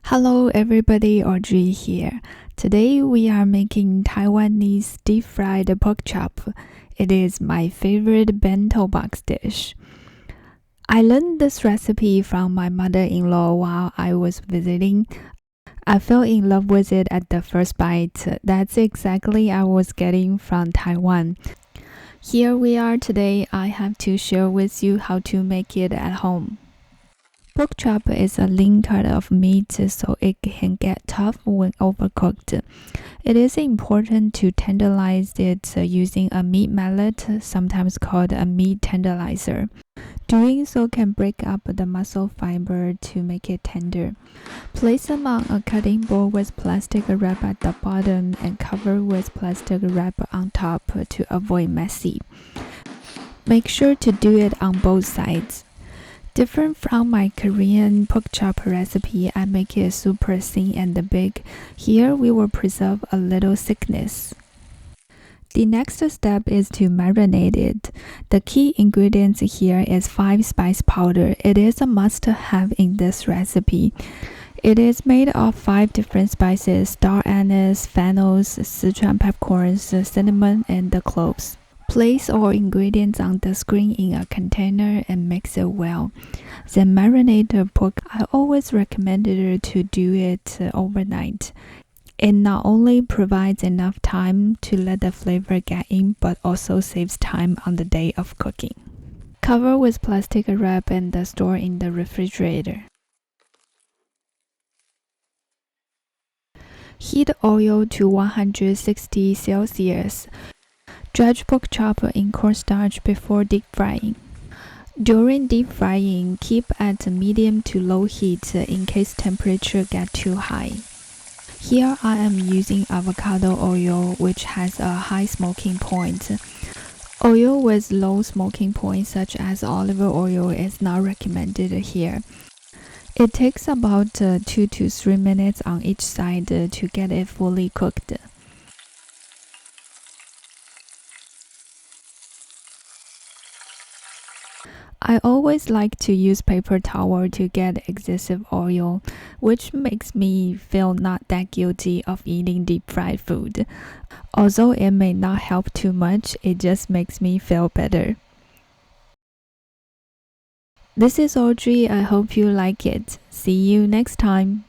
Hello everybody, Audrey here. Today we are making Taiwanese deep-fried pork chop. It is my favorite bento box dish. I learned this recipe from my mother-in-law while I was visiting. I fell in love with it at the first bite. That's exactly I was getting from Taiwan. Here we are today. I have to share with you how to make it at home. Pork chop is a lean cut of meat, so it can get tough when overcooked. It is important to tenderize it using a meat mallet, sometimes called a meat tenderizer. Doing so can break up the muscle fiber to make it tender. Place them on a cutting board with plastic wrap at the bottom and cover with plastic wrap on top to avoid messy. Make sure to do it on both sides. Different from my Korean pork chop recipe, I make it super thin and big. Here we will preserve a little thickness. The next step is to marinate it. The key ingredients here is 5 spice powder. It is a must-have in this recipe. It is made of 5 different spices: star anise, fennels, Sichuan peppercorns, cinnamon, and the cloves. Place all ingredients on the screen in a container and mix it well. Then marinate the pork. I always recommend to do it overnight. It not only provides enough time to let the flavor get in, but also saves time on the day of cooking. Cover with plastic wrap and store in the refrigerator. Heat oil to 160 Celsius. Dredge pork chop in cornstarch before deep frying. During deep frying, keep at medium to low heat in case temperature get too high. Here I am using avocado oil, which has a high smoking point. Oil with low smoking point such as olive oil is not recommended here. It takes about 2 to 3 minutes on each side to get it fully cooked. I always like to use paper towel to get excessive oil, which makes me feel not that guilty of eating deep fried food. Although it may not help too much, it just makes me feel better. This is Audrey. I hope you like it. See you next time.